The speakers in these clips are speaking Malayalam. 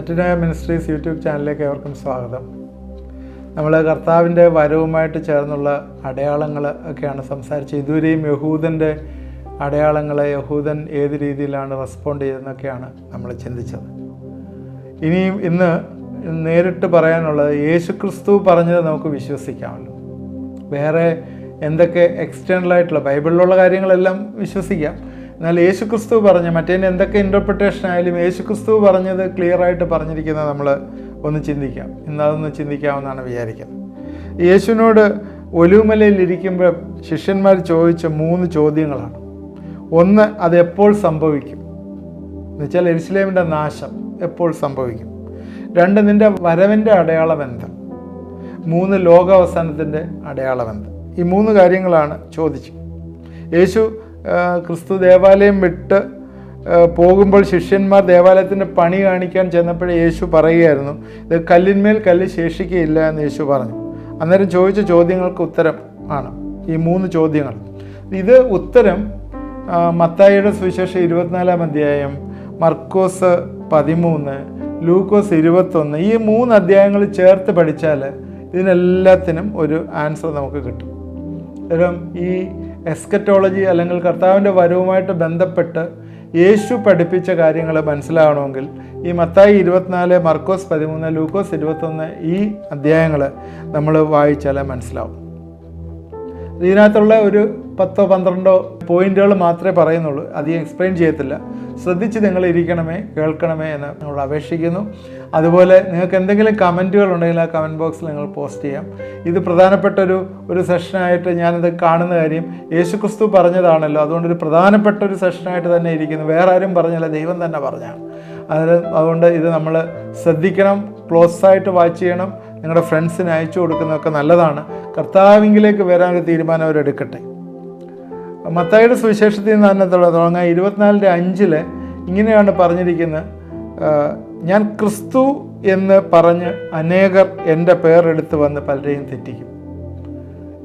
മെറ്റനോയ മിനിസ്ട്രീസ് യൂട്യൂബ് ചാനലിലേക്ക് ഏവർക്കും സ്വാഗതം. നമ്മൾ കർത്താവിൻ്റെ വരവുമായിട്ട് ചേർന്നുള്ള അടയാളങ്ങൾ ഒക്കെയാണ് സംസാരിച്ചത്. ഇതുവരെയും യഹൂദൻ്റെ അടയാളങ്ങൾ, യഹൂദൻ ഏത് രീതിയിലാണ് റെസ്പോണ്ട് ചെയ്തതെന്നൊക്കെയാണ് നമ്മൾ ചിന്തിച്ചത്. ഇനിയും ഇന്ന് നേരിട്ട് പറയാനുള്ളത്, യേശുക്രിസ്തു പറഞ്ഞത് നമുക്ക് വിശ്വസിക്കാമല്ലോ. വേറെ എന്തൊക്കെ എക്സ്റ്റേണലായിട്ടുള്ള ബൈബിളിലുള്ള കാര്യങ്ങളെല്ലാം വിശ്വസിക്കാം, എന്നാൽ യേശുക്രിസ്തു പറഞ്ഞ മറ്റേതിന് എന്തൊക്കെ ഇൻ്റർപ്രിട്ടേഷൻ ആയാലും യേശുക്രിസ്തു പറഞ്ഞത് ക്ലിയറായിട്ട് പറഞ്ഞിരിക്കുന്നത് നമ്മൾ ഒന്ന് ചിന്തിക്കാം. ഇന്ന് അതൊന്ന് ചിന്തിക്കാമെന്നാണ് വിചാരിക്കുന്നത്. യേശുവിനോട് ഒലിവുമലയിൽ ഇരിക്കുമ്പോൾ ശിഷ്യന്മാർ ചോദിച്ച 3 ചോദ്യങ്ങളാണ്. ഒന്ന്, അത് എപ്പോൾ സംഭവിക്കും എന്നുവെച്ചാൽ യെരുശലേമിൻ്റെ നാശം എപ്പോൾ സംഭവിക്കും. 2, നിൻ്റെ വരവിൻ്റെ അടയാളം എന്ത്. 3, ലോകാവസാനത്തിൻ്റെ അടയാളം എന്ത്. ഈ 3 കാര്യങ്ങളാണ് ചോദിച്ചത്. ക്രിസ്തു ദേവാലയം വിട്ട് പോകുമ്പോൾ ശിഷ്യന്മാർ ദേവാലയത്തിൻ്റെ പണി കാണിക്കാൻ ചെന്നപ്പോഴേ യേശു പറയുകയായിരുന്നു, ഇത് കല്ലിന്മേൽ കല്ല് ശേഷിക്കുകയില്ല എന്ന് യേശു പറഞ്ഞു. അന്നേരം ചോദിച്ച ചോദ്യങ്ങൾക്ക് ഉത്തരം ആണ് ഈ 3 ചോദ്യങ്ങൾ. ഇത് ഉത്തരം മത്തായിയുടെ സുവിശേഷം 24-ാം അധ്യായം, മർക്കോസ് 13, ലൂക്കോസ് 21, ഈ 3 അധ്യായങ്ങൾ ചേർത്ത് പഠിച്ചാൽ ഇതിനെല്ലാത്തിനും ഒരു ആൻസർ നമുക്ക് കിട്ടും. ഈ എസ്കറ്റോളജി അല്ലെങ്കിൽ കർത്താവിൻ്റെ വരവുമായിട്ട് ബന്ധപ്പെട്ട് യേശു പഠിപ്പിച്ച കാര്യങ്ങൾ മനസ്സിലാവണമെങ്കിൽ ഈ മത്തായി 24, മർക്കോസ് 13, ലൂക്കോസ് 21 ഈ അധ്യായങ്ങൾ നമ്മൾ വായിച്ചാൽ മനസ്സിലാവും. ഇതിനകത്തുള്ള ഒരു 10-12 പോയിന്റുകൾ മാത്രമേ പറയുന്നുള്ളൂ, അധികം എക്സ്പ്ലെയിൻ ചെയ്യത്തില്ല. ശ്രദ്ധിച്ച് നിങ്ങൾ ഇരിക്കണമേ, കേൾക്കണമേ എന്ന് നമ്മൾ അപേക്ഷിക്കുന്നു. അതുപോലെ നിങ്ങൾക്ക് എന്തെങ്കിലും കമൻറ്റുകൾ ഉണ്ടെങ്കിൽ ആ കമൻറ്റ് ബോക്സിൽ നിങ്ങൾ പോസ്റ്റ് ചെയ്യാം. ഇത് പ്രധാനപ്പെട്ട ഒരു സെഷനായിട്ട് ഞാനിത് കാണുന്ന കാര്യം, യേശുക്രിസ്തു പറഞ്ഞതാണല്ലോ, അതുകൊണ്ടൊരു പ്രധാനപ്പെട്ട ഒരു സെഷനായിട്ട് തന്നെ ഇരിക്കുന്നു. വേറെ ആരും പറഞ്ഞല്ല, ദൈവം തന്നെ പറഞ്ഞാണ്. അതുകൊണ്ട് ഇത് നമ്മൾ ശ്രദ്ധിക്കണം, ക്ലോസായിട്ട് വാച്ച് ചെയ്യണം. നിങ്ങളുടെ ഫ്രണ്ട്സിന് അയച്ചു കൊടുക്കുന്നതൊക്കെ നല്ലതാണ്. കർത്താവിലേക്ക് വരാനൊരു തീരുമാനം അവരെടുക്കട്ടെ. മത്തായിയുടെ സുവിശേഷത്തിൽ നിന്ന് തന്നെ തുടങ്ങാം. 24:5 ഇങ്ങനെയാണ് പറഞ്ഞിരിക്കുന്നത്, ഞാൻ ക്രിസ്തു എന്ന് പറഞ്ഞ് അനേകർ എൻ്റെ പേരെടുത്ത് വന്ന് പലരെയും തെറ്റിക്കും.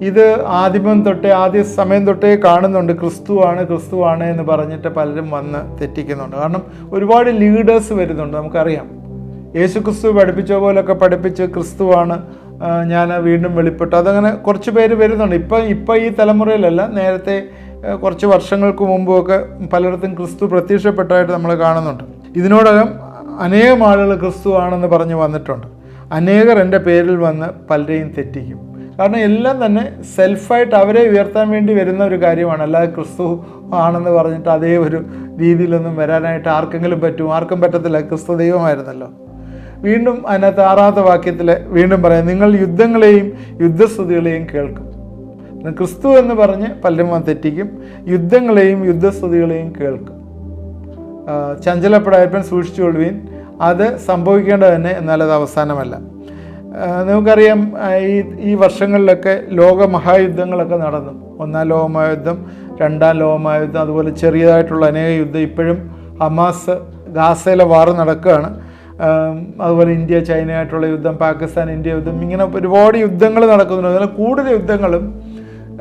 ഇത് ആദ്യ സമയം തൊട്ടേ കാണുന്നുണ്ട്. ക്രിസ്തുവാണ് എന്ന് പറഞ്ഞിട്ട് പലരും വന്ന് തെറ്റിക്കുന്നുണ്ട്. കാരണം ഒരുപാട് ലീഡേഴ്സ് വരുന്നുണ്ട്. നമുക്കറിയാം, യേശുക്രിസ്തു പഠിപ്പിച്ച പോലൊക്കെ പഠിപ്പിച്ച് ക്രിസ്തുവാണ് ഞാൻ വീണ്ടും വെളിപ്പെട്ടു, അതങ്ങനെ കുറച്ച് പേര് വരുന്നുണ്ട്. ഇപ്പം ഈ തലമുറയിലല്ല, നേരത്തെ കുറച്ച് വർഷങ്ങൾക്ക് മുമ്പൊക്കെ പലയിടത്തും ക്രിസ്തു പ്രത്യക്ഷപ്പെട്ടായിട്ട് നമ്മൾ കാണുന്നുണ്ട്. ഇതിനോടകം അനേകം ആളുകൾ ക്രിസ്തു ആണെന്ന് പറഞ്ഞ് വന്നിട്ടുണ്ട്. അനേകർ എൻ്റെ പേരിൽ വന്ന് പലരെയും തെറ്റിക്കും. കാരണം എല്ലാം തന്നെ സെൽഫായിട്ട് അവരെ ഉയർത്താൻ വേണ്ടി വരുന്ന ഒരു കാര്യമാണ്. അല്ലാതെ ക്രിസ്തു ആണെന്ന് പറഞ്ഞിട്ട് അതേ ഒരു രീതിയിലൊന്നും വരാനായിട്ട് ആർക്കെങ്കിലും പറ്റും? ആർക്കും പറ്റത്തില്ല. ക്രിസ്തു ദൈവമായിരുന്നല്ലോ. വീണ്ടും അതിനകത്ത് 6-ാമത്തെ വാക്യത്തിൽ വീണ്ടും പറയാം, നിങ്ങൾ യുദ്ധങ്ങളെയും യുദ്ധസ്തുതികളെയും കേൾക്കും. ക്രിസ്തു എന്ന് പറഞ്ഞ് പലരും തെറ്റിക്കും. യുദ്ധങ്ങളെയും യുദ്ധസ്തുതികളെയും കേൾക്കും. ചഞ്ചലപ്പെടായപ്പൻ സൂക്ഷിച്ചുകൊള്ളുവീൻ, അത് സംഭവിക്കേണ്ടത് തന്നെ, എന്നാൽ അത് അവസാനമല്ല. നമുക്കറിയാം, ഈ വർഷങ്ങളിലൊക്കെ ലോകമഹായുദ്ധങ്ങളൊക്കെ നടന്നു. 1-ാം ലോകമഹായുദ്ധം, 2-ാം ലോകമഹായുദ്ധം, അതുപോലെ ചെറിയതായിട്ടുള്ള അനേക യുദ്ധം. ഇപ്പോഴും ഹമാസ് ഗാസയിലെ വാർ നടക്കുകയാണ്. അതുപോലെ ഇന്ത്യ ചൈനയായിട്ടുള്ള യുദ്ധം, പാകിസ്ഥാൻ ഇന്ത്യ യുദ്ധം, ഇങ്ങനെ ഒരുപാട് യുദ്ധങ്ങൾ നടക്കുന്നുണ്ട്. അതിൽ കൂടുതൽ യുദ്ധങ്ങളും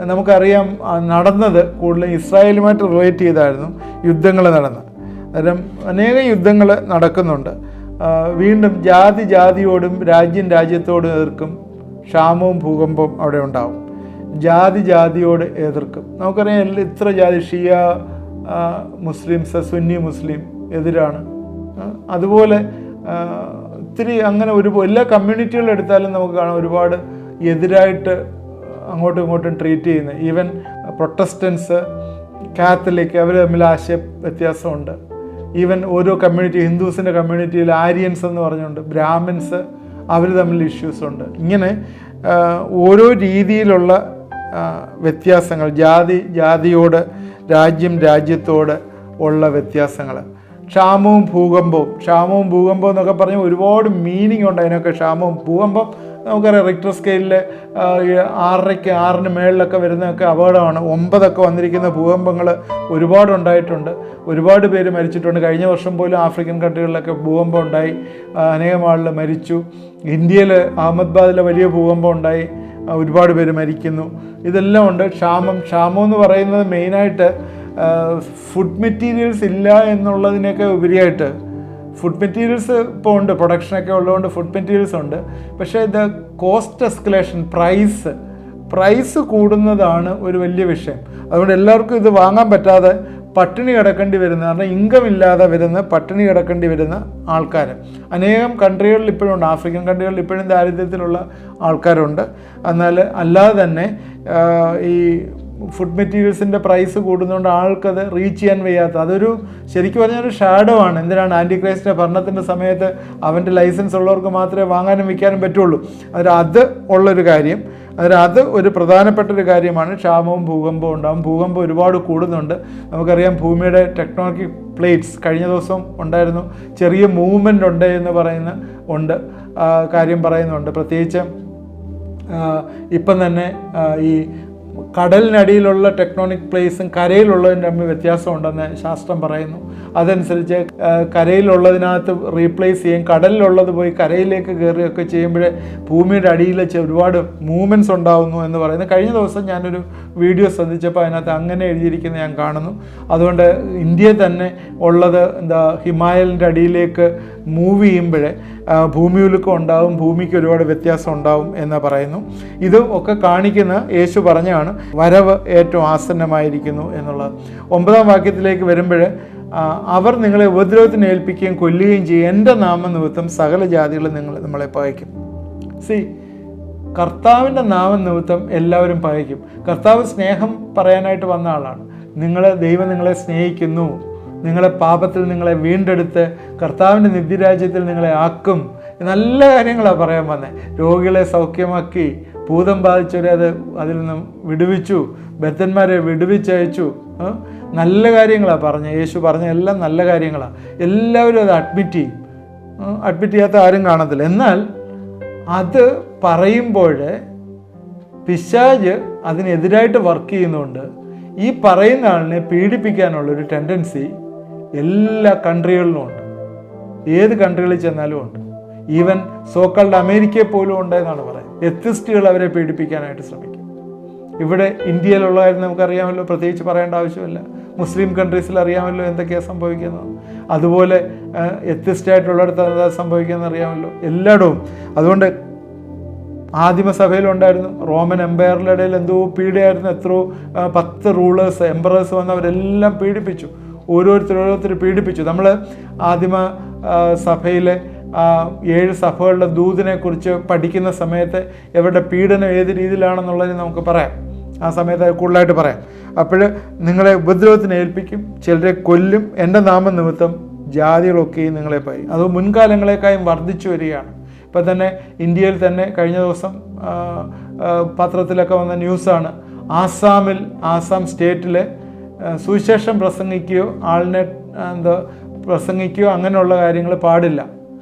നമുക്കറിയാം നടന്നത് കൂടുതലും ഇസ്രായേലുമായിട്ട് റിലേറ്റ് ചെയ്തായിരുന്നു യുദ്ധങ്ങൾ നടന്നത്. അന്നേരം അനേക യുദ്ധങ്ങൾ നടക്കുന്നുണ്ട്. വീണ്ടും ജാതിയോടും രാജ്യത്തോടും എതിർക്കും. ക്ഷാമവും ഭൂകമ്പവും അവിടെ ഉണ്ടാവും. ജാതിയോട് എതിർക്കും. നമുക്കറിയാം, ഇത്ര ജാതി, ഷിയ മുസ്ലിംസ്, സുന്നി മുസ്ലിം എതിരാണ്. അതുപോലെ ഒത്തിരി അങ്ങനെ എല്ലാ കമ്മ്യൂണിറ്റികളും എടുത്താലും നമുക്ക് കാണാം ഒരുപാട് എതിരായിട്ട് അങ്ങോട്ടും ഇങ്ങോട്ടും ട്രീറ്റ് ചെയ്യുന്നത്. ഈവൻ പ്രൊട്ടസ്റ്റൻസ്, കാത്തലിക്, അവർ തമ്മിൽ ആശയ വ്യത്യാസമുണ്ട്. ഈവൻ ഓരോ കമ്മ്യൂണിറ്റി, ഹിന്ദുസിൻ്റെ കമ്മ്യൂണിറ്റിയിൽ ആര്യൻസ് എന്ന് പറഞ്ഞുകൊണ്ട്, ബ്രാഹ്മിൻസ്, അവർ തമ്മിൽ ഇഷ്യൂസ് ഉണ്ട്. ഇങ്ങനെ ഓരോ രീതിയിലുള്ള വ്യത്യാസങ്ങൾ, ജാതിയോട്, രാജ്യത്തോട് ഉള്ള വ്യത്യാസങ്ങൾ. ക്ഷാമവും ഭൂകമ്പവും എന്നൊക്കെ പറഞ്ഞാൽ ഒരുപാട് മീനിങ് ഉണ്ട് അതിനൊക്കെ. ക്ഷാമവും ഭൂകമ്പം നമുക്കറിയാം, റിക്ടർ സ്കെയിലിൽ 6 മേളിലൊക്കെ വരുന്നതൊക്കെ അപകടമാണ്. 9 വന്നിരിക്കുന്ന ഭൂകമ്പങ്ങൾ ഒരുപാടുണ്ടായിട്ടുണ്ട്. ഒരുപാട് പേര് മരിച്ചിട്ടുണ്ട്. കഴിഞ്ഞ വർഷം പോലും ആഫ്രിക്കൻ കൺട്രികളിലൊക്കെ ഭൂകമ്പം ഉണ്ടായി, അനേകം ആളുകൾ മരിച്ചു. ഇന്ത്യയിൽ അഹമ്മദാബാദിലെ വലിയ ഭൂകമ്പം ഉണ്ടായി, ഒരുപാട് പേര് മരിക്കുന്നു. ഇതെല്ലാം ഉണ്ട്. ക്ഷാമം എന്ന് പറയുന്നത് മെയിനായിട്ട് ഫുഡ് മെറ്റീരിയൽസ് ഇല്ല എന്നുള്ളതിനൊക്കെ ഉപരിയായിട്ട് ഫുഡ് മെറ്റീരിയൽസ് ഇപ്പോൾ ഉണ്ട്, പ്രൊഡക്ഷനൊക്കെ ഉള്ളതുകൊണ്ട് ഫുഡ് മെറ്റീരിയൽസ് ഉണ്ട്. പക്ഷേ ഇത് കോസ്റ്റ് എസ്കലേഷൻ, പ്രൈസ് കൂടുന്നതാണ് ഒരു വലിയ വിഷയം. അതുകൊണ്ട് എല്ലാവർക്കും ഇത് വാങ്ങാൻ പറ്റാതെ പട്ടിണി കിടക്കേണ്ടി വരുന്ന, കാരണം ഇൻകം ഇല്ലാതെ വരുന്ന പട്ടിണി കിടക്കേണ്ടി വരുന്ന ആൾക്കാർ അനേകം കൺട്രികളിൽ ഇപ്പോഴും ഉണ്ട്. ആഫ്രിക്കൻ കൺട്രികളിൽ ഇപ്പോഴും ദാരിദ്ര്യത്തിലുള്ള ആൾക്കാരുണ്ട്. എന്നാൽ അല്ലാതെ തന്നെ ഈ ഫുഡ് മെറ്റീരിയൽസിൻ്റെ പ്രൈസ് കൂടുന്നതുകൊണ്ട് ആൾക്കത് റീച്ച് ചെയ്യാൻ വയ്യാത്ത, അതൊരു ശരിക്കും പറഞ്ഞാൽ ഒരു ഷാഡോ ആണ്. എന്തിനാണ് ആൻറ്റി ക്രൈസ്റ്റിൻ്റെ ഭരണത്തിൻ്റെ സമയത്ത് അവൻ്റെ ലൈസൻസ് ഉള്ളവർക്ക് മാത്രമേ വാങ്ങാനും വിൽക്കാനും പറ്റുള്ളൂ. അത് ഉള്ളൊരു കാര്യം. അത് ഒരു പ്രധാനപ്പെട്ടൊരു കാര്യമാണ്. ക്ഷാമവും ഭൂകമ്പവും ഉണ്ടാകും. ഭൂകമ്പം ഒരുപാട് കൂടുന്നുണ്ട്. നമുക്കറിയാം ഭൂമിയുടെ ടെക്ടോണിക് പ്ലേറ്റ്സ് കഴിഞ്ഞ ദിവസം ഉണ്ടായിരുന്നു, ചെറിയ മൂവ്മെൻ്റ് ഉണ്ട് എന്ന് കാര്യം പറയുന്നുണ്ട്. പ്രത്യേകിച്ച് ഇപ്പം തന്നെ ഈ കടലിനടിയിലുള്ള ടെക്ടോണിക് പ്ലേസും കരയിലുള്ളതിന് തമ്മിൽ വ്യത്യാസമുണ്ടെന്ന് ശാസ്ത്രം പറയുന്നു. അതനുസരിച്ച് കരയിലുള്ളതിനകത്ത് റീപ്ലേസ് ചെയ്യും, കടലിലുള്ളത് പോയി കരയിലേക്ക് കയറുകയൊക്കെ ചെയ്യുമ്പോൾ ഭൂമിയുടെ അടിയിൽ ഒരുപാട് മൂവ്മെൻറ്റ്സ് ഉണ്ടാകുന്നു എന്ന് പറയുന്നത്. കഴിഞ്ഞ ദിവസം ഞാനൊരു വീഡിയോ ശ്രദ്ധിച്ചപ്പോൾ അതിനകത്ത് അങ്ങനെ എഴുതിയിരിക്കുന്നത് ഞാൻ കാണുന്നു. അതുകൊണ്ട് ഇന്ത്യയിൽ തന്നെ ഉള്ളത് ഹിമാലയൻ്റെ അടിയിലേക്ക് മൂവ് ചെയ്യുമ്പോൾ ഭൂമിയുലുക്കം ഉണ്ടാവും, ഭൂമിക്ക് ഒരുപാട് വ്യത്യാസം ഉണ്ടാവും എന്ന് പറയുന്നു. ഇത് ഒക്കെ കാണിക്കുന്ന യേശു പറഞ്ഞാണ് വരവ് ഏറ്റവും ആസന്നമായിരിക്കുന്നു എന്നുള്ളത്. 9-ാം വാക്യത്തിലേക്ക് വരുമ്പോൾ അവർ നിങ്ങളെ ഉപദ്രവത്തിന് ഏൽപ്പിക്കുകയും കൊല്ലുകയും ചെയ്യും, എൻ്റെ നാമനിമിത്തം സകല ജാതികളും നമ്മളെ പകയ്ക്കും. കർത്താവിൻ്റെ നാമനിമിത്തം എല്ലാവരും പകയ്ക്കും. കർത്താവ് സ്നേഹം പറയാനായിട്ട് വന്ന ആളാണ്. ദൈവം നിങ്ങളെ സ്നേഹിക്കുന്നു, നിങ്ങളെ പാപത്തിൽ നിങ്ങളെ വീണ്ടെടുത്ത് കർത്താവിൻ്റെ നിത്യരാജ്യത്തിൽ നിങ്ങളെ ആക്കും, നല്ല കാര്യങ്ങളാണ് പറയാൻ വന്നത്. രോഗികളെ സൗഖ്യമാക്കി, ഭൂതം ബാധിച്ചവരെ അതിൽ നിന്നും വിടുവിച്ചു, ബദ്ധന്മാരെ വിടുവിച്ചയച്ചു. നല്ല കാര്യങ്ങളാണ് പറഞ്ഞത്. യേശു പറഞ്ഞ എല്ലാം നല്ല കാര്യങ്ങളാണ്. എല്ലാവരും അത് അഡ്മിറ്റ് ചെയ്യാത്ത ആരും കാണത്തില്ല. എന്നാൽ അത് പറയുമ്പോൾ പിശാച് അതിനെതിരായിട്ട് വർക്ക് ചെയ്യുന്നുണ്ട്. ഈ പറയുന്ന ആളിനെ പീഡിപ്പിക്കാനുള്ളൊരു ടെൻഡൻസി എല്ലാ കൺട്രികളിലും ഉണ്ട്. ഏത് കൺട്രികളിൽ ചെന്നാലും ഉണ്ട്. ഈവൻ സോക്കൾഡ് അമേരിക്കയിൽ പോലും ഉണ്ടെന്നാണ് പറയുന്നത്. എത്തിസ്റ്റുകൾ അവരെ പീഡിപ്പിക്കാനായിട്ട് ശ്രമിക്കും. ഇവിടെ ഇന്ത്യയിലുള്ള കാര്യം നമുക്കറിയാമല്ലോ, പ്രത്യേകിച്ച് പറയേണ്ട ആവശ്യമില്ല. മുസ്ലിം കൺട്രീസിൽ അറിയാമല്ലോ എന്തൊക്കെയാണ് സംഭവിക്കുന്നത്. അതുപോലെ എത്തിസ്റ്റായിട്ടുള്ളിടത്ത് എന്താ സംഭവിക്കുന്നത് അറിയാമല്ലോ, എല്ലായിടവും. അതുകൊണ്ട് ആദിമസഭയിലുണ്ടായിരുന്നു, റോമൻ എംപയറിൻ്റെ ഇടയിൽ എന്തോ പീഡയായിരുന്നു. എത്രയോ 10 റൂളേഴ്സ്, എംപറേഴ്സ് വന്നവരെല്ലാം പീഡിപ്പിച്ചു. ഓരോരുത്തർ പീഡിപ്പിച്ചു. നമ്മൾ ആദിമ സഭയിലെ 7 സഭകളുടെ ദൂതിനെ കുറിച്ച് പഠിക്കുന്ന സമയത്ത് ഇവരുടെ പീഡനം ഏത് രീതിയിലാണെന്നുള്ളതിന് നമുക്ക് പറയാം. ആ സമയത്ത് കൂടുതലായിട്ട് പറയാം. അപ്പോൾ നിങ്ങളെ ഉപദ്രവത്തിന് ഏൽപ്പിക്കും, ചിലരെ കൊല്ലും, എൻ്റെ നാമനിമിത്തം ജാതികളൊക്കെയും നിങ്ങളെ പറയും. അത് മുൻകാലങ്ങളെക്കാളും വർദ്ധിച്ചു വരികയാണ്. ഇപ്പം തന്നെ ഇന്ത്യയിൽ തന്നെ കഴിഞ്ഞ ദിവസം പത്രത്തിലൊക്കെ വന്ന ന്യൂസാണ്. ആസാം സ്റ്റേറ്റിൽ സുവിശേഷം പ്രസംഗിക്കുകയോ ആളിനെ പ്രസംഗിക്കുകയോ അങ്ങനെയുള്ള കാര്യങ്ങൾ പാടില്ല.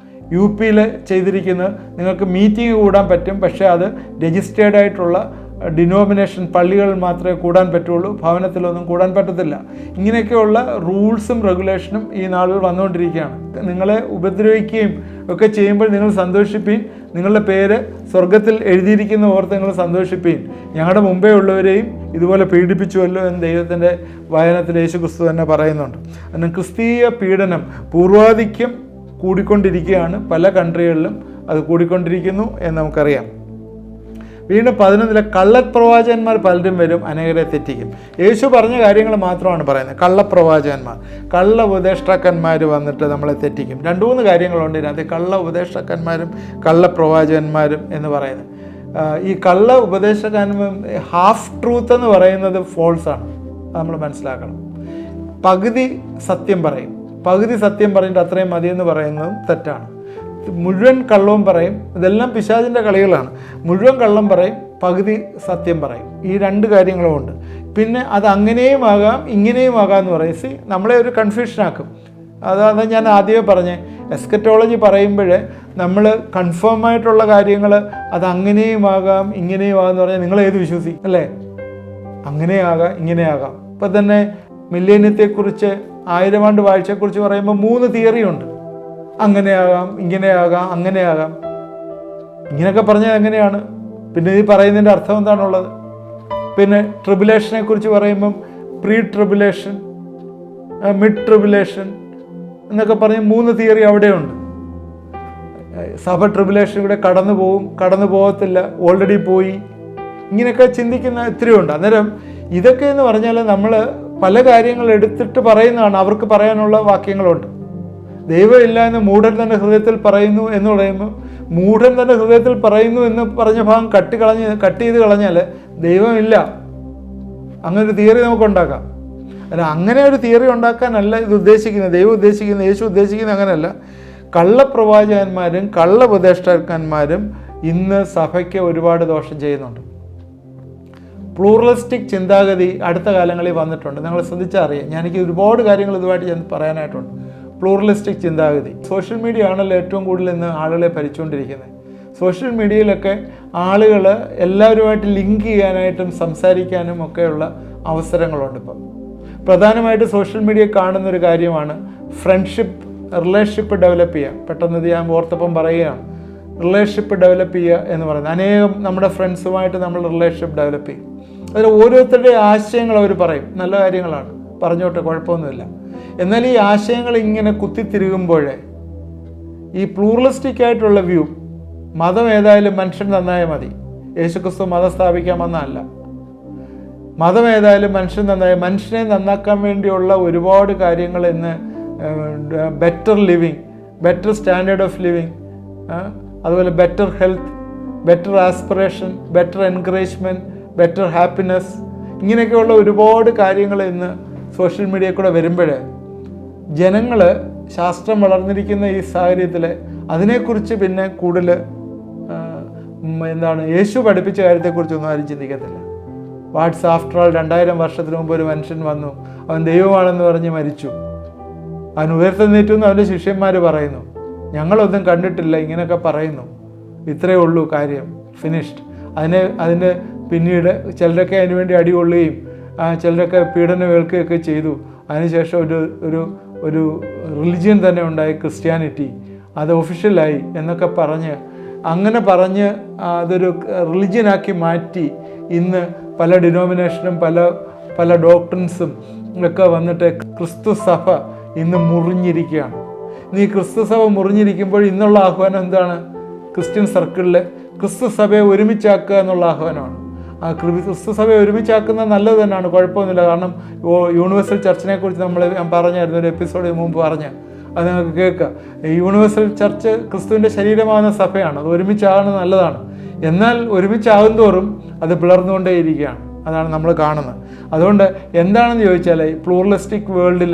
UP-യിൽ ചെയ്തിരിക്കുന്നത് നിങ്ങൾക്ക് മീറ്റിംഗ് കൂടാൻ പറ്റും, പക്ഷേ അത് രജിസ്റ്റേർഡ് ആയിട്ടുള്ള ഡിനോമിനേഷൻ പള്ളികളിൽ മാത്രമേ കൂടാൻ പറ്റുള്ളൂ, ഭവനത്തിലൊന്നും കൂടാൻ പറ്റത്തില്ല. ഇങ്ങനെയൊക്കെയുള്ള റൂൾസും റെഗുലേഷനും ഈ നാളുകൾ വന്നുകൊണ്ടിരിക്കുകയാണ്. നിങ്ങളെ ഉപദ്രവിക്കുകയും ഒക്കെ ചെയ്യുമ്പോൾ നിങ്ങൾ സന്തോഷിപ്പീൻ, നിങ്ങളുടെ പേര് സ്വർഗത്തിൽ എഴുതിയിരിക്കുന്ന ഓർത്ത് നിങ്ങൾ സന്തോഷിപ്പീൻ. ഞങ്ങളുടെ മുമ്പേ ഉള്ളവരെയും ഇതുപോലെ പീഡിപ്പിച്ചുവല്ലോ എന്ന് ദൈവത്തിൻ്റെ വചനത്തിൽ യേശുക്രിസ്തു തന്നെ പറയുന്നുണ്ട്. കാരണം ക്രിസ്തീയ പീഡനം പൂർവാധിക്യം കൂടിക്കൊണ്ടിരിക്കുകയാണ്. പല കൺട്രികളിലും അത് കൂടിക്കൊണ്ടിരിക്കുന്നു എന്ന് നമുക്കറിയാം. വീണ്ടും 11 കള്ളപ്രവാചകന്മാർ പലരും വരും, അനേകരെ തെറ്റിക്കും. യേശു പറഞ്ഞ കാര്യങ്ങൾ മാത്രമാണ് പറയുന്നത്. കള്ളപ്രവാചകന്മാർ, കള്ള ഉപദേഷ്ടാക്കന്മാർ വന്നിട്ട് നമ്മളെ തെറ്റിക്കും. 2-3 കാര്യങ്ങളുണ്ട് ഇതിനകത്ത്, കള്ള ഉപദേഷ്ടാക്കന്മാരും കള്ളപ്രവാചകന്മാരും എന്ന് പറയുന്നത്. ഈ കള്ള ഉപദേശകന്മാരും ഹാഫ് ട്രൂത്ത് എന്ന് പറയുന്നത് ഫോൾസാണ്, അത് നമ്മൾ മനസ്സിലാക്കണം. പകുതി സത്യം പറയും, പകുതി സത്യം പറഞ്ഞിട്ട് അത്രയും മതിയെന്ന് പറയുന്നതും തെറ്റാണ്. മുഴുവൻ കള്ളവും പറയും. ഇതെല്ലാം പിശാചിൻ്റെ കളികളാണ്. മുഴുവൻ കള്ളം പറയും, പകുതി സത്യം പറയും. ഈ 2 കാര്യങ്ങളുമുണ്ട്. പിന്നെ അത് അങ്ങനെയും ആകാം ഇങ്ങനെയും ആകാം എന്ന് പറയും. നമ്മളെ ഒരു കൺഫ്യൂഷനാക്കും. അതാണ് ഞാൻ ആദ്യമേ പറഞ്ഞേ, എസ്കറ്റോളജി പറയുമ്പോൾ നമ്മൾ കൺഫേം ആയിട്ടുള്ള കാര്യങ്ങൾ അത് അങ്ങനെയും ആകാം ഇങ്ങനെയും ആകാം എന്ന് പറഞ്ഞാൽ നിങ്ങൾ ഏത് വിശ്വസിക്കും അല്ലേ? അങ്ങനെയാകാം ഇങ്ങനെയാകാം. ഇപ്പം തന്നെ മില്ലേനിയത്തെക്കുറിച്ച് 1000 ആണ്ട് വാഴ്ചയെക്കുറിച്ച് പറയുമ്പോൾ 3 തിയറിയുണ്ട്. അങ്ങനെയാകാം ഇങ്ങനെയാകാം അങ്ങനെയാകാം. ഇങ്ങനെയൊക്കെ പറഞ്ഞാൽ എങ്ങനെയാണ്? പിന്നെ ഈ പറയുന്നതിൻ്റെ അർത്ഥം എന്താണുള്ളത്? പിന്നെ ട്രിബുലേഷനെ കുറിച്ച് പറയുമ്പം പ്രീ ട്രിബുലേഷൻ, മിഡ് ട്രിബുലേഷൻ, എന്നൊക്കെ പറഞ്ഞ് 3 തിയറി അവിടെയുണ്ട്. സഭ ട്രിബുലേഷനിലൂടെ കടന്നു പോകത്തില്ല, ഓൾറെഡി പോയി, ഇങ്ങനെയൊക്കെ ചിന്തിക്കുന്ന എത്രയുണ്ട്. അന്നേരം ഇതൊക്കെ എന്ന് പറഞ്ഞാൽ നമ്മൾ പല കാര്യങ്ങൾ എടുത്തിട്ട് പറയുന്നതാണ്. അവർക്ക് പറയാനുള്ള വാക്യങ്ങളുണ്ട്. ദൈവമില്ല എന്ന് മൂഢൻ തൻ്റെ ഹൃദയത്തിൽ പറയുന്നു എന്ന് പറയുമ്പോൾ, മൂഢൻ തൻ്റെ ഹൃദയത്തിൽ പറയുന്നു എന്ന് പറഞ്ഞ ഭാഗം കട്ട് ചെയ്ത് കളഞ്ഞാൽ ദൈവമില്ല, അങ്ങനെ ഒരു തിയറി നമുക്ക് ഉണ്ടാക്കാം. അല്ല, അങ്ങനെ ഒരു തിയറി ഉണ്ടാക്കാനല്ല ഇത് ഉദ്ദേശിക്കുന്നത്. ദൈവം ഉദ്ദേശിക്കുന്നത്, യേശു ഉദ്ദേശിക്കുന്നത് അങ്ങനെയല്ല. കള്ളപ്രവാചകന്മാരും കള്ളോപദേഷ്ടാക്കന്മാരും ഇന്ന് സഭയ്ക്ക് ഒരുപാട് ദോഷം ചെയ്യുന്നുണ്ട്. പ്ലൂറലിസ്റ്റിക് ചിന്താഗതി അടുത്ത കാലങ്ങളിൽ വന്നിട്ടുണ്ട്. നിങ്ങൾ ശ്രദ്ധിച്ചാൽ അറിയാം. എനിക്ക് ഒരുപാട് കാര്യങ്ങൾ ഇതുമായിട്ട് പറയാനായിട്ടുണ്ട്. പ്ലൂറലിസ്റ്റിക് ചിന്താഗതി സോഷ്യൽ മീഡിയ ആണല്ലോ ഏറ്റവും കൂടുതൽ ഇന്ന് ആളുകളെ ഭരിച്ചുകൊണ്ടിരിക്കുന്നത്. സോഷ്യൽ മീഡിയയിലൊക്കെ ആളുകൾ എല്ലാവരുമായിട്ട് ലിങ്ക് ചെയ്യാനായിട്ടും സംസാരിക്കാനും ഒക്കെയുള്ള അവസരങ്ങളുണ്ട്. ഇപ്പം പ്രധാനമായിട്ട് സോഷ്യൽ മീഡിയ കാണുന്നൊരു കാര്യമാണ് റിലേഷൻഷിപ്പ് ഡെവലപ്പ് ചെയ്യുക. പെട്ടെന്ന് ഇത് ഞാൻ ഓർത്തപ്പം പറയുകയാണ്, റിലേഷൻഷിപ്പ് ഡെവലപ്പ് ചെയ്യുക എന്ന് പറയുന്നത്. അനേകം നമ്മുടെ ഫ്രണ്ട്സുമായിട്ട് നമ്മൾ റിലേഷൻഷിപ്പ് ഡെവലപ്പ് ചെയ്യും. അതിൽ ഓരോരുത്തരുടെ ആശയങ്ങൾ അവർ പറയും, നല്ല കാര്യങ്ങളാണ്, പറഞ്ഞോട്ടെ, കുഴപ്പമൊന്നുമില്ല. എന്നാൽ ഈ ആശയങ്ങൾ ഇങ്ങനെ കുത്തിത്തിരുകുമ്പോഴേ ഈ പ്ലൂറലിസ്റ്റിക് ആയിട്ടുള്ള വ്യൂ, മതം ഏതായാലും മനുഷ്യൻ നന്നായാൽ മതി, യേശുക്രിസ്തു മതം സ്ഥാപിക്കാൻ വന്നതല്ല. മതം ഏതായാലും മനുഷ്യൻ മനുഷ്യനെ നന്നാക്കാൻ വേണ്ടിയുള്ള ഒരുപാട് കാര്യങ്ങൾ ഇന്ന് better living, better standard of living, അതുപോലെ better health, better aspiration, better encouragement, better happiness, ഇങ്ങനെയൊക്കെയുള്ള ഒരുപാട് കാര്യങ്ങൾ ഇന്ന് സോഷ്യൽ മീഡിയയിൽ കൂടെ വരുമ്പോൾ ജനങ്ങൾ ശാസ്ത്രം വളർന്നിരിക്കുന്ന ഈ സാഹചര്യത്തിൽ അതിനെക്കുറിച്ച് പിന്നെ കൂടുതൽ യേശു പഠിപ്പിച്ച കാര്യത്തെക്കുറിച്ചൊന്നും ആരും ചിന്തിക്കത്തില്ല. വാട്സ് ആഫ്റ്റർ ഓൾ 2000 വർഷത്തിന് മുമ്പ് ഒരു മനുഷ്യൻ വന്നു, അവൻ ദൈവമാണെന്ന് പറഞ്ഞ് മരിച്ചു, അവൻ ഉയർത്തെഴുന്നേറ്റെന്ന് അവൻ്റെ ശിഷ്യന്മാർ പറയുന്നു. ഞങ്ങളൊന്നും കണ്ടിട്ടില്ല, ഇങ്ങനെയൊക്കെ പറയുന്നു. ഇത്രയേ ഉള്ളൂ കാര്യം, ഫിനിഷ്ഡ്. അതിന് പിന്നീട് ചിലരൊക്കെ അതിനുവേണ്ടി അടികൊള്ളുകയും ചിലരൊക്കെ പീഡനം ഏൽക്കുകയൊക്കെ ചെയ്തു. അതിനുശേഷം ഒരു റിലിജിയൻ തന്നെ ഉണ്ടായി, ക്രിസ്ത്യാനിറ്റി, അത് ഒഫീഷ്യലായി എന്നൊക്കെ പറഞ്ഞ് അതൊരു റിലിജിയനാക്കി മാറ്റി. ഇന്ന് പല ഡിനോമിനേഷനും പല ഡോക്ട്രിൻസും ഒക്കെ വന്നിട്ട് ക്രിസ്തു സഭ ഇന്ന് മുറിഞ്ഞിരിക്കുകയാണ്. ഈ ക്രിസ്തു സഭ മുറിഞ്ഞിരിക്കുമ്പോൾ ഇന്നുള്ള ആഹ്വാനം എന്താണ്? ക്രിസ്ത്യൻ സർക്കിളിൽ ക്രിസ്തു സഭയെ ഒരുമിച്ചാക്കുക എന്നുള്ള ആഹ്വാനമാണ്. ആ ക്രിസ്തു സഭയെ ഒരുമിച്ചാക്കുന്നത് നല്ലത് തന്നെയാണ്, കുഴപ്പമൊന്നുമില്ല. കാരണം യൂണിവേഴ്സൽ ചർച്ചിനെ കുറിച്ച് ഞാൻ പറഞ്ഞായിരുന്നു, ഒരു എപ്പിസോഡ് മുമ്പ് അത് നിങ്ങൾക്ക് കേൾക്കുക. യൂണിവേഴ്സൽ ചർച്ച് ക്രിസ്തുവിൻ്റെ ശരീരമാകുന്ന സഭയാണ്, അത് ഒരുമിച്ചാകുന്നത് നല്ലതാണ്. എന്നാൽ ഒരുമിച്ചാകും തോറും അത് പിളർന്നുകൊണ്ടേയിരിക്കുകയാണ്. അതാണ് നമ്മൾ കാണുന്നത്. അതുകൊണ്ട് എന്താണെന്ന് ചോദിച്ചാൽ പ്ലൂറലിസ്റ്റിക് വേൾഡിൽ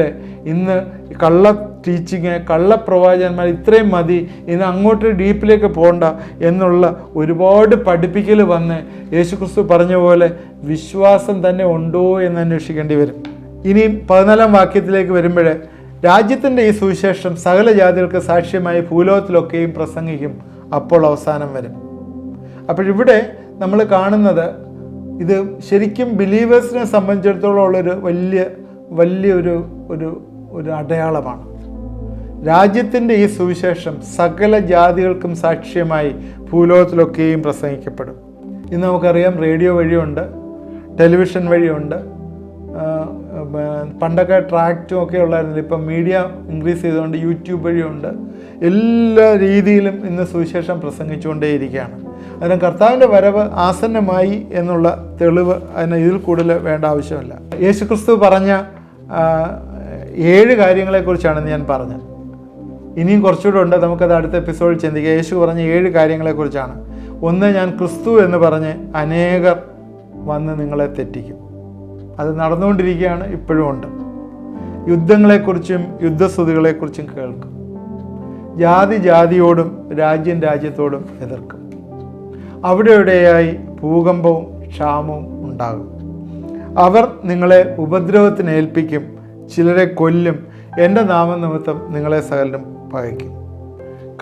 ഇന്ന് കള്ള ടീച്ചിങ്, കള്ളപ്രവാചകന്മാർ ഇത്രയും മതി, ഇന്ന് അങ്ങോട്ട് ഡീപ്പിലേക്ക് പോകണ്ട എന്നുള്ള ഒരുപാട് പഠിപ്പിക്കൽ വന്ന് യേശുക്രിസ്തു പറഞ്ഞ പോലെ വിശ്വാസം തന്നെ ഉണ്ടോ എന്ന് അന്വേഷിക്കേണ്ടി വരും. ഇനിയും 14-ാം വാക്യത്തിലേക്ക് വരുമ്പോൾ, രാജ്യത്തിൻ്റെ ഈ സുവിശേഷം സകല ജാതികൾക്ക് സാക്ഷ്യമായി ഭൂലോകത്തിലൊക്കെയും പ്രസംഗിക്കും, അപ്പോൾ അവസാനം വരും. അപ്പോഴിവിടെ നമ്മൾ കാണുന്നത് ഇത് ശരിക്കും ബിലീവേഴ്സിനെ സംബന്ധിച്ചിടത്തോളം ഉള്ളൊരു വലിയൊരു അടയാളമാണ്. രാജ്യത്തിൻ്റെ ഈ സുവിശേഷം സകല ജാതികൾക്കും സാക്ഷ്യമായി ഭൂലോകത്തിലൊക്കെയും പ്രസംഗിക്കപ്പെടും. ഇന്ന് നമുക്കറിയാം, റേഡിയോ വഴിയുണ്ട്, ടെലിവിഷൻ വഴിയുണ്ട്, പണ്ടൊക്കെ ട്രാക്റ്റും ഒക്കെ ഉള്ളായിരുന്നില്ല. ഇപ്പം മീഡിയ ഇൻക്രീസ് ചെയ്തുകൊണ്ട് യൂട്യൂബ് വഴിയുണ്ട്. എല്ലാ രീതിയിലും ഇന്ന് സുവിശേഷം പ്രസംഗിച്ചുകൊണ്ടേയിരിക്കുകയാണ്. അതിന് കർത്താവിൻ്റെ വരവ് ആസന്നമായി എന്നുള്ള തെളിവ് അതിന് ഇതിൽ കൂടുതൽ വേണ്ട ആവശ്യമില്ല. യേശുക്രിസ്തു പറഞ്ഞ 7 കാര്യങ്ങളെക്കുറിച്ചാണ് ഞാൻ പറഞ്ഞത്. ഇനിയും കുറച്ചുകൂടെ ഉണ്ട്, നമുക്കത് അടുത്ത എപ്പിസോഡിൽ ചിന്തിക്കാം. യേശു പറഞ്ഞ 7 കാര്യങ്ങളെക്കുറിച്ചാണ്. ഒന്ന്, ഞാൻ ക്രിസ്തു എന്ന് പറഞ്ഞ് അനേകർ വന്ന് നിങ്ങളെ തെറ്റിക്കും. അത് നടന്നുകൊണ്ടിരിക്കുകയാണ്, ഇപ്പോഴും ഉണ്ട്. യുദ്ധങ്ങളെക്കുറിച്ചും യുദ്ധസ്തുതികളെക്കുറിച്ചും കേൾക്കും. ജാതിയോടും രാജ്യത്തോടും എതിർക്കും. അവിടെയായി ഭൂകമ്പവും ക്ഷാമവും ഉണ്ടാകും. അവർ നിങ്ങളെ ഉപദ്രവത്തിന് ഏൽപ്പിക്കും, ചിലരെ കൊല്ലും, എൻ്റെ നാമനിമിത്തം നിങ്ങളെ സകലരും പകയ്ക്കും.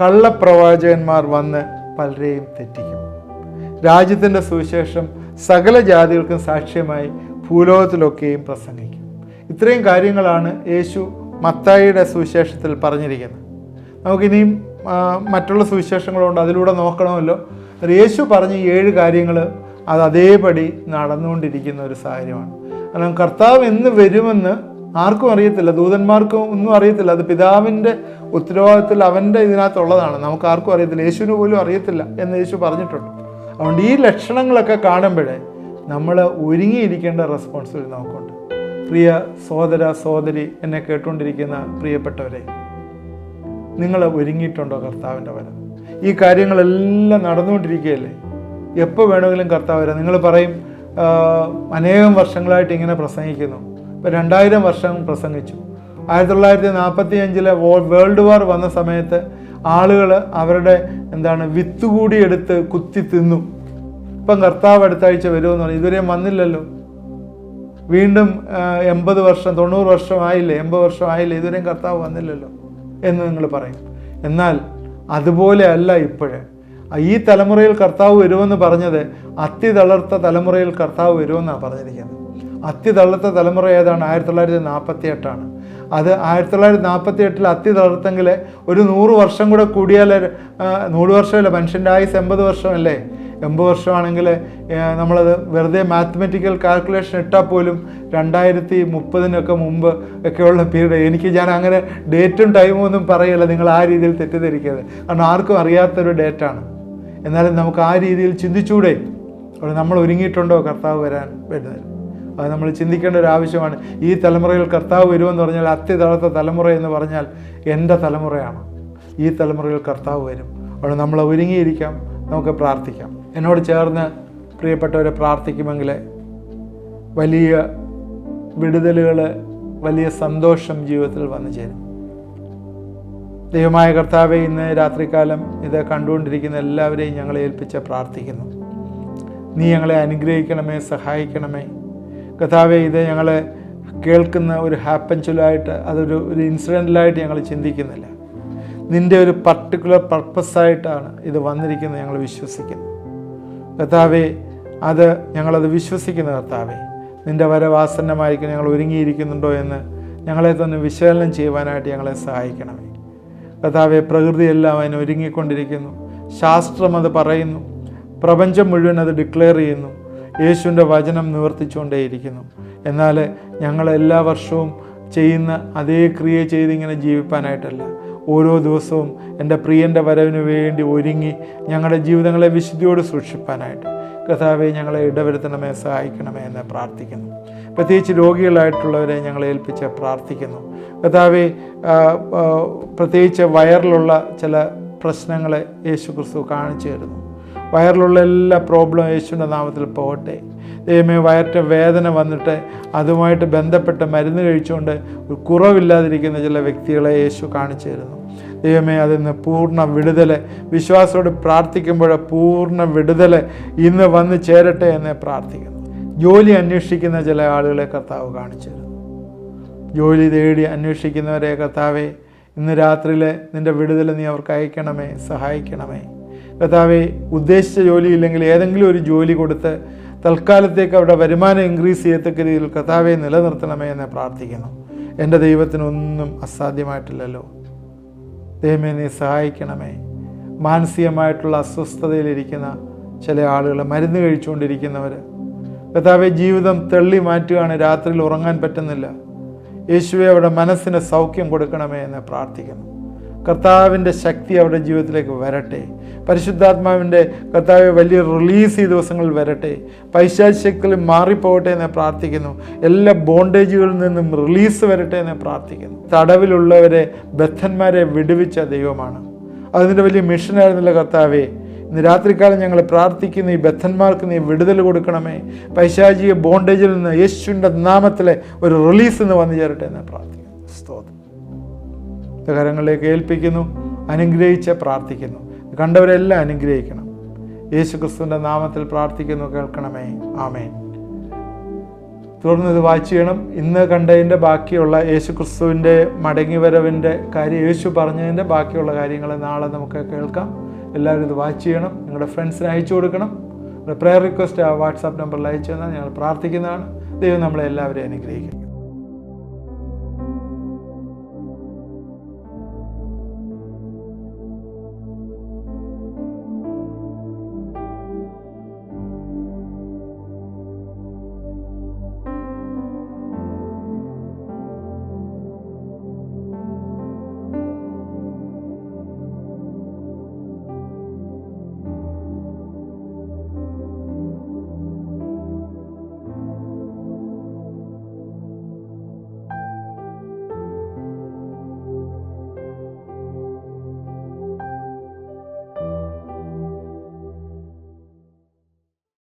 കള്ളപ്രവാചകന്മാർ വന്ന് പലരെയും തെറ്റിക്കും. രാജ്യത്തിൻ്റെ സുവിശേഷം സകല ജാതികൾക്കും സാക്ഷ്യമായി ഭൂലോകത്തിലൊക്കെയും പ്രസംഗിക്കും. ഇത്രയും കാര്യങ്ങളാണ് യേശു മത്തായിയുടെ സുവിശേഷത്തിൽ പറഞ്ഞിരിക്കുന്നത്. നമുക്കിനിയും മറ്റുള്ള സുവിശേഷങ്ങളുണ്ട്, അതിലൂടെ നോക്കണമല്ലോ. യേശു പറഞ്ഞ 7 കാര്യങ്ങൾ അത് അതേപടി നടന്നുകൊണ്ടിരിക്കുന്ന ഒരു സാഹചര്യമാണ്. കാരണം കർത്താവ് എന്ന് വരുമെന്ന് ആർക്കും അറിയത്തില്ല, ദൂതന്മാർക്കും ഒന്നും അറിയത്തില്ല. അത് പിതാവിൻ്റെ ഉത്തരവാദിത്തത്തിൽ അവൻ്റെ ഇതിനകത്തുള്ളതാണ്. നമുക്ക് ആർക്കും അറിയത്തില്ല, യേശുവിന് പോലും അറിയത്തില്ല എന്ന് യേശു പറഞ്ഞിട്ടുണ്ട്. അതുകൊണ്ട് ഈ ലക്ഷണങ്ങളൊക്കെ കാണുമ്പോഴേ നമ്മൾ ഒരുങ്ങിയിരിക്കേണ്ട റെസ്പോൺസിബിലിറ്റി നമുക്കുണ്ട്. പ്രിയ സഹോദര സഹോദരി, എന്നെ കേട്ടുകൊണ്ടിരിക്കുന്ന പ്രിയപ്പെട്ടവരെ, നിങ്ങൾ ഒരുങ്ങിയിട്ടുണ്ടോ കർത്താവിൻ്റെ വരം? ഈ കാര്യങ്ങളെല്ലാം നടന്നുകൊണ്ടിരിക്കുകയല്ലേ. എപ്പോൾ വേണമെങ്കിലും കർത്താവ് വരാം. നിങ്ങൾ പറയും അനേകം വർഷങ്ങളായിട്ട് ഇങ്ങനെ പ്രസംഗിക്കുന്നു. ഇപ്പോൾ 2000 വർഷം പ്രസംഗിച്ചു. 1945 വേൾഡ് വാർ വന്ന സമയത്ത് ആളുകൾ അവരുടെ വിത്ത് കൂടി എടുത്ത് കുത്തി തിന്നു. ഇപ്പം കർത്താവ് അടുത്ത ആഴ്ച വരുമെന്ന് പറഞ്ഞു. ഇതുവരെയും വന്നില്ലല്ലോ. വീണ്ടും 80 വർഷം 90 വർഷം ആയില്ലേ, 80 വർഷം ആയില്ലേ, ഇതുവരെയും കർത്താവ് വന്നില്ലല്ലോ എന്ന് നിങ്ങൾ പറയും. എന്നാൽ അതുപോലെ അല്ല ഇപ്പോഴേ. ഈ തലമുറയിൽ കർത്താവ് വരുമെന്ന് പറഞ്ഞത് അത്തിതളർത്ത തലമുറയിൽ കർത്താവ് വരുമെന്നാണ് പറഞ്ഞിരിക്കുന്നത്. അത്തിതളർത്ത തലമുറ ഏതാണ്? 1948. അത് 1948 അത്തി തളർത്തെങ്കിൽ ഒരു 100 വർഷം കൂടെ കൂടിയാൽ 100 വർഷമല്ല, മനുഷ്യൻ്റെ ആയുസ് 80 വർഷമല്ലേ. 80 വർഷമാണെങ്കിൽ നമ്മളത് വെറുതെ മാത്തമെറ്റിക്കൽ കാൽക്കുലേഷൻ ഇട്ടാൽ പോലും 2030 മുമ്പ് ഒക്കെയുള്ള പീരീഡ്. ഞാൻ അങ്ങനെ ഡേറ്റും ടൈമും ഒന്നും പറയില്ല, നിങ്ങൾ ആ രീതിയിൽ തെറ്റിദ്ധരിക്കരുത്. കാരണം ആർക്കും അറിയാത്തൊരു ഡേറ്റാണ്. എന്നാലും നമുക്ക് ആ രീതിയിൽ ചിന്തിച്ചൂടെ? അവിടെ നമ്മൾ ഒരുങ്ങിയിട്ടുണ്ടോ കർത്താവ് വരുന്നത്? അത് നമ്മൾ ചിന്തിക്കേണ്ട ഒരു ആവശ്യമാണ്. ഈ തലമുറയിൽ കർത്താവ് വരുമെന്ന് പറഞ്ഞാൽ അത്തി തളർത്ത തലമുറ എന്ന് പറഞ്ഞാൽ എൻ്റെ തലമുറയാണ്. ഈ തലമുറയിൽ കർത്താവ് വരും. അവിടെ നമ്മൾ ഒരുങ്ങിയിരിക്കാം, നമുക്ക് പ്രാർത്ഥിക്കാം. എന്നോട് ചേർന്ന് പ്രിയപ്പെട്ടവരെ പ്രാർത്ഥിക്കുമെങ്കിൽ വലിയ വിടുതലുകൾ, വലിയ സന്തോഷം ജീവിതത്തിൽ വന്നു ചേരും. ദൈവമായ കർത്താവെ, ഇന്ന് രാത്രികാലം ഇത് കണ്ടുകൊണ്ടിരിക്കുന്ന എല്ലാവരെയും ഞങ്ങളെ ഏൽപ്പിച്ച് പ്രാർത്ഥിക്കുന്നു. നീ ഞങ്ങളെ അനുഗ്രഹിക്കണമേ, സഹായിക്കണമേ കർത്താവെ. ഇത് ഞങ്ങളെ കേൾക്കുന്ന ഒരു ഹാപ്പൻചുലായിട്ട്, അതൊരു ഇൻസിഡൻ്റലായിട്ട് ഞങ്ങൾ ചിന്തിക്കുന്നില്ല. നിൻ്റെ ഒരു പർട്ടിക്കുലർ പർപ്പസായിട്ടാണ് ഇത് വന്നിരിക്കുന്നത് ഞങ്ങൾ വിശ്വസിക്കുന്നു കർത്താവെ. ഞങ്ങളത് വിശ്വസിക്കുന്ന കർത്താവെ, നിൻ്റെ വരവാസന്നമായിരിക്കും. ഞങ്ങൾ ഒരുങ്ങിയിരിക്കുന്നുണ്ടോ എന്ന് ഞങ്ങളെ തന്നെ വിശകലനം ചെയ്യുവാനായിട്ട് ഞങ്ങളെ സഹായിക്കണമേ കർത്താവെ. പ്രകൃതിയെല്ലാം അതിന് ഒരുങ്ങിക്കൊണ്ടിരിക്കുന്നു. ശാസ്ത്രം അത് പറയുന്നു. പ്രപഞ്ചം മുഴുവൻ അത് ഡിക്ലെയർ ചെയ്യുന്നു. യേശുവിൻ്റെ വചനം നിവർത്തിച്ചുകൊണ്ടേയിരിക്കുന്നു. എന്നാൽ ഞങ്ങൾ എല്ലാ വർഷവും ചെയ്യുന്ന അതേ ക്രിയ ചെയ്തിങ്ങനെ ജീവിപ്പാനായിട്ടല്ല, ഓരോ ദിവസവും എൻ്റെ പ്രിയൻ്റെ വരവിന് വേണ്ടി ഒരുങ്ങി ഞങ്ങളുടെ ജീവിതങ്ങളെ വിശുദ്ധിയോട് സൂക്ഷിപ്പാനായിട്ട് കർത്താവെ ഞങ്ങളെ ഇടവരുത്തണമേ, സഹായിക്കണമേ എന്ന് പ്രാർത്ഥിക്കുന്നു. പ്രത്യേകിച്ച് രോഗികളായിട്ടുള്ളവരെ ഞങ്ങളെ ഏൽപ്പിച്ച് പ്രാർത്ഥിക്കുന്നു കർത്താവെ. പ്രത്യേകിച്ച് വയറിലുള്ള ചില പ്രശ്നങ്ങളെ യേശു ക്രിസ്തു കാണിച്ചു തരുന്നു. വയറിലുള്ള എല്ലാ പ്രോബ്ലം യേശുവിൻ്റെ നാമത്തിൽ പോകട്ടെ. ദൈവമേ, വയറിൻ്റെ വേദന വന്നിട്ട് അതുമായിട്ട് ബന്ധപ്പെട്ട് മരുന്ന് കഴിച്ചുകൊണ്ട് കുറവില്ലാതിരിക്കുന്ന ചില വ്യക്തികളെ യേശു കാണിച്ചു തരുന്നു. ദൈവമേ, അതിന്ന് പൂർണ്ണ വിടുതൽ, വിശ്വാസത്തോട് പ്രാർത്ഥിക്കുമ്പോൾ പൂർണ്ണ വിടുതൽ ഇന്ന് വന്ന് ചേരട്ടെ എന്ന് പ്രാർത്ഥിക്കുന്നു. ജോലി അന്വേഷിക്കുന്ന ചില ആളുകളെ കർത്താവ് കാണിച്ചു തരുന്നു. ജോലി തേടി അന്വേഷിക്കുന്നവരെ കർത്താവെ, ഇന്ന് രാത്രിയിൽ നിൻ്റെ വിടുതൽ നീ അവർക്ക് അയക്കണമേ, സഹായിക്കണമേ കർത്താവെ. ഉദ്ദേശിച്ച ജോലിയില്ലെങ്കിൽ ഏതെങ്കിലും ഒരു ജോലി കൊടുത്ത് തൽക്കാലത്തേക്ക് അവരുടെ വരുമാനം ഇൻക്രീസ് ചെയ്യത്തക്ക രീതിയിൽ കർത്താവെ നിലനിർത്തണമേ എന്ന് പ്രാർത്ഥിക്കുന്നു. എൻ്റെ ദൈവത്തിനൊന്നും അസാധ്യമായിട്ടില്ലല്ലോ. ദൈവമേ, നീ സഹായിക്കണമേ. മാനസികമായിട്ടുള്ള അസ്വസ്ഥതയിലിരിക്കുന്ന ചില ആളുകൾ, മരുന്ന് കഴിച്ചുകൊണ്ടിരിക്കുന്നവർ കർത്താവെ, ജീവിതം തള്ളി മാറ്റുകയാണ്, രാത്രിയിൽ ഉറങ്ങാൻ പറ്റുന്നില്ല. യേശുവെ, അവരുടെ മനസ്സിന് സൗഖ്യം കൊടുക്കണമേ എന്ന് പ്രാർത്ഥിക്കുന്നു. കർത്താവിൻ്റെ ശക്തി അവരുടെ ജീവിതത്തിലേക്ക് വരട്ടെ. പരിശുദ്ധാത്മാവിൻ്റെ കർത്താവ് വലിയ റിലീസ് ഈ ദിവസങ്ങളിൽ വരട്ടെ. പൈശാചിക ശക്തികൾ മാറിപ്പോകട്ടെ എന്ന് പ്രാർത്ഥിക്കുന്നു. എല്ലാ ബോണ്ടേജുകളിൽ നിന്നും റിലീസ് വരട്ടെ എന്ന് പ്രാർത്ഥിക്കുന്നു. തടവിലുള്ളവരെ, ബദ്ധന്മാരെ വിടുവിച്ച ദൈവമാണ്. അതിൻ്റെ വലിയ മിഷനായിരുന്നില്ല കർത്താവേ. ഇന്ന് രാത്രികാലം ഞങ്ങൾ പ്രാർത്ഥിക്കുന്ന ഈ ബദ്ധന്മാർക്ക് നീ വിടുതൽ കൊടുക്കണമേ. പൈശാചിക ബോണ്ടേജിൽ നിന്ന് യേശുവിൻ്റെ നാമത്തിലെ ഒരു റിലീസ് നിന്ന് വന്നു ചേരട്ടെ എന്ന് പ്രാർത്ഥിക്കുന്നു. സ്തോത്രം. കരങ്ങളിലേക്ക് ഏൽപ്പിക്കുന്നു, അനുഗ്രഹിച്ച് പ്രാർത്ഥിക്കുന്നു. കണ്ടവരെല്ലാം അനുഗ്രഹിക്കണം. യേശു ക്രിസ്തുവിൻ്റെ നാമത്തിൽ പ്രാർത്ഥിക്കുന്നു, കേൾക്കണമേ. ആമേൻ. തുടർന്ന് ഇത് വായിച്ചു ചെയ്യണം. ഇന്ന് കണ്ടതിൻ്റെ ബാക്കിയുള്ള യേശു ക്രിസ്തുവിൻ്റെ മടങ്ങിവരവിൻ്റെ കാര്യം, യേശു പറഞ്ഞതിൻ്റെ ബാക്കിയുള്ള കാര്യങ്ങൾ നാളെ നമുക്ക് കേൾക്കാം. എല്ലാവരും ഇത് വാച്ച് ചെയ്യണം. നിങ്ങളുടെ ഫ്രണ്ട്സിന് അയച്ചു കൊടുക്കണം. പ്രയർ റിക്വസ്റ്റ് ആ വാട്സാപ്പ് നമ്പറിൽ അയച്ചു തന്നാൽ ഞങ്ങൾ പ്രാർത്ഥിക്കുന്നതാണ്. ദൈവം നമ്മളെ എല്ലാവരെയും അനുഗ്രഹിക്കും.